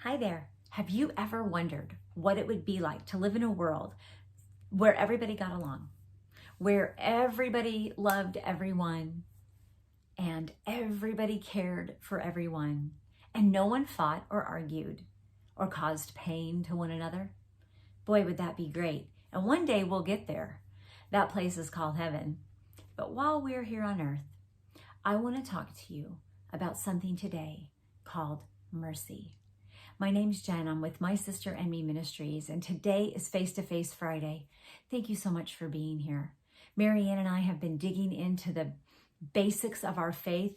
Hi there. Have you ever wondered what it would be like to live in a world where everybody got along, where everybody loved everyone and everybody cared for everyone, and no one fought or argued or caused pain to one another? Boy, would that be great. And one day we'll get there. That place is called heaven. But while we're here on earth, I want to talk to you about something today called mercy. My name's Jen. I'm with My Sister and Me Ministries, and today is Face to Face Friday. Thank you so much for being here. Marianne and I have been digging into the basics of our faith,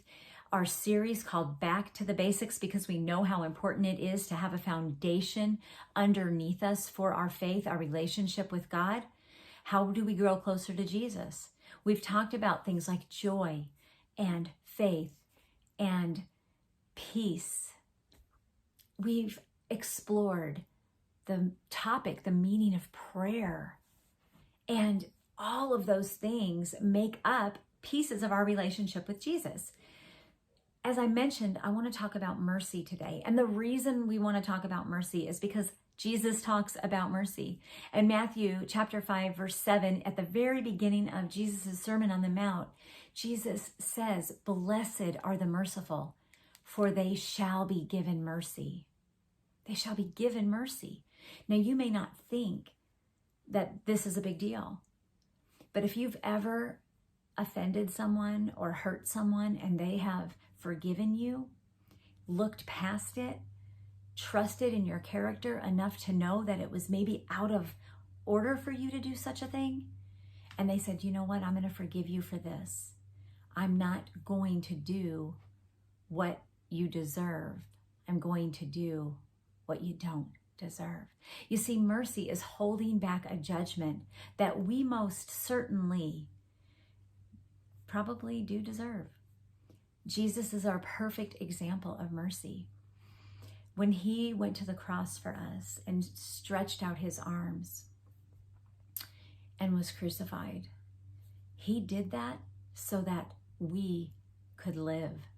our series called Back to the Basics, because we know how important it is to have a foundation underneath us for our faith, our relationship with God. How do we grow closer to Jesus? We've talked about things like joy and faith and peace. We've explored the topic, the meaning of prayer, and all of those things make up pieces of our relationship with Jesus. As I mentioned, I want to talk about mercy today. And the reason we want to talk about mercy is because Jesus talks about mercy. In Matthew chapter 5, verse 7, at the very beginning of Jesus' Sermon on the Mount, Jesus says, "Blessed are the merciful, for they shall be given mercy." They shall be given mercy. Now, you may not think that this is a big deal, but if you've ever offended someone or hurt someone and they have forgiven you, looked past it, trusted in your character enough to know that it was maybe out of order for you to do such a thing, and they said, "You know what, I'm going to forgive you for this. I'm not going to do what you deserve. I'm going to do what you don't deserve." You see, mercy is holding back a judgment that we most certainly probably do deserve. Jesus is our perfect example of mercy. When he went to the cross for us and stretched out his arms and was crucified, he did that so that we could live.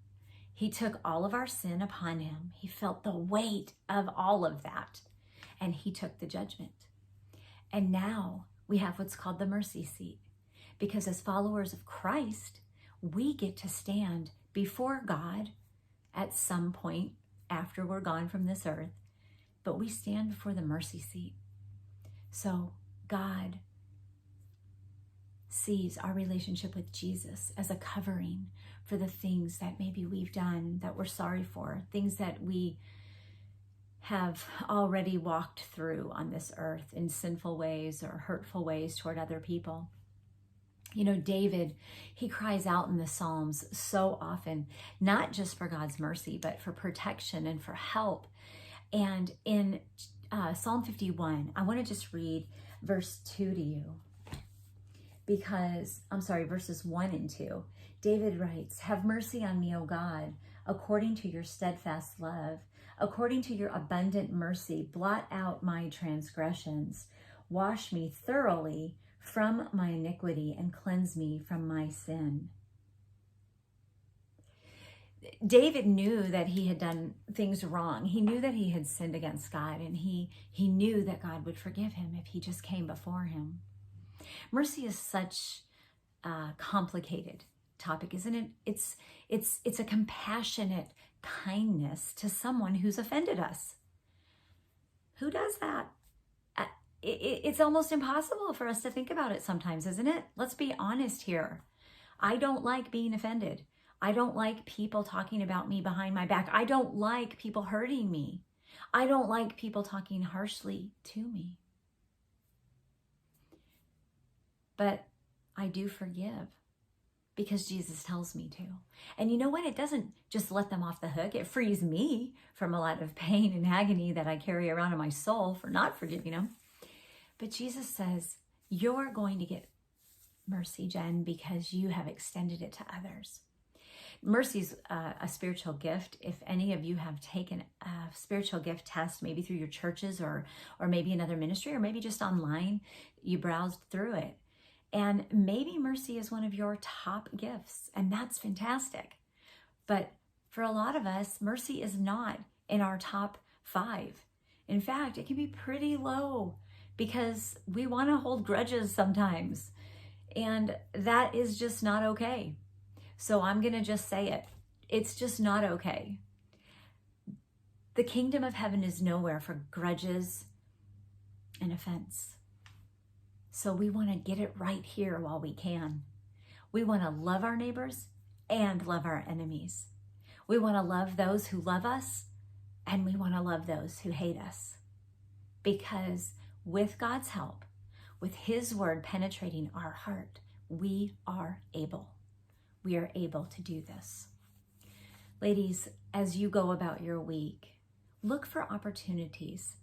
He took all of our sin upon him. He felt the weight of all of that, and he took the judgment. And now we have what's called the mercy seat, because as followers of Christ, we get to stand before God at some point after we're gone from this earth, but we stand before the mercy seat. So God sees our relationship with Jesus as a covering for the things that maybe we've done that we're sorry for, things that we have already walked through on this earth in sinful ways or hurtful ways toward other people. You know, David, he cries out in the Psalms so often, not just for God's mercy, but for protection and for help. And in Psalm 51, I want to just read verse 2 to you. Verses 1 and 2. David writes, "Have mercy on me, O God, according to your steadfast love. According to your abundant mercy, blot out my transgressions. Wash me thoroughly from my iniquity and cleanse me from my sin." David knew that he had done things wrong. He knew that he had sinned against God, and he knew that God would forgive him if he just came before him. Mercy is such a complicated topic, isn't it? It's a compassionate kindness to someone who's offended us. Who does that? It's almost impossible for us to think about it sometimes, isn't it? Let's be honest here. I don't like being offended. I don't like people talking about me behind my back. I don't like people hurting me. I don't like people talking harshly to me. But I do forgive because Jesus tells me to. And you know what? It doesn't just let them off the hook. It frees me from a lot of pain and agony that I carry around in my soul for not forgiving them. But Jesus says, you're going to get mercy, Jen, because you have extended it to others. Mercy's a spiritual gift. If any of you have taken a spiritual gift test, maybe through your churches or maybe another ministry, or maybe just online, you browsed through it. And maybe mercy is one of your top gifts, and that's fantastic. But for a lot of us, mercy is not in our top 5. In fact, it can be pretty low because we want to hold grudges sometimes. And that is just not okay. So I'm going to just say it. It's just not okay. The kingdom of heaven is nowhere for grudges and offense. So we want to get it right here while we can. We want to love our neighbors and love our enemies. We want to love those who love us, and we want to love those who hate us. Because with God's help, with His word penetrating our heart, we are able. We are able to do this. Ladies, as you go about your week, look for opportunities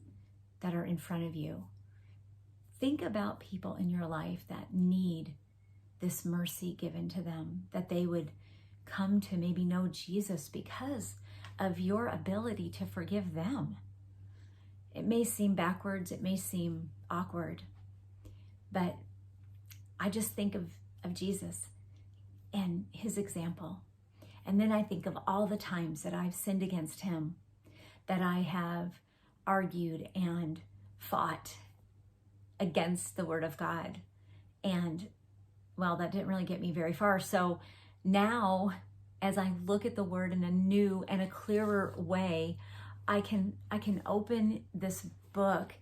that are in front of you. Think about people in your life that need this mercy given to them, that they would come to maybe know Jesus because of your ability to forgive them. It may seem backwards, it may seem awkward, but I just think of Jesus and His example. And then I think of all the times that I've sinned against Him, that I have argued and fought against the Word of God. And well, that didn't really get me very far. So now, as I look at the Word in a new and a clearer way, I can open this book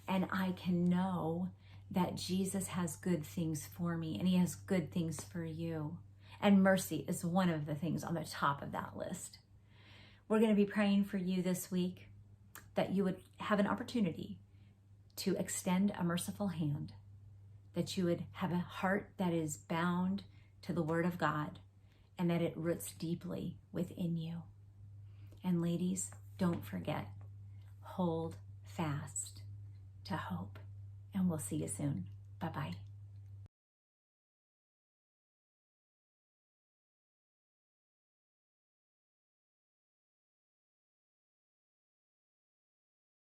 and I can know that Jesus has good things for me and He has good things for you. And mercy is one of the things on the top of that list. We're going to be praying for you this week that you would have an opportunity to extend a merciful hand, that you would have a heart that is bound to the Word of God and that it roots deeply within you. And ladies, don't forget, hold fast to hope. And we'll see you soon. Bye-bye.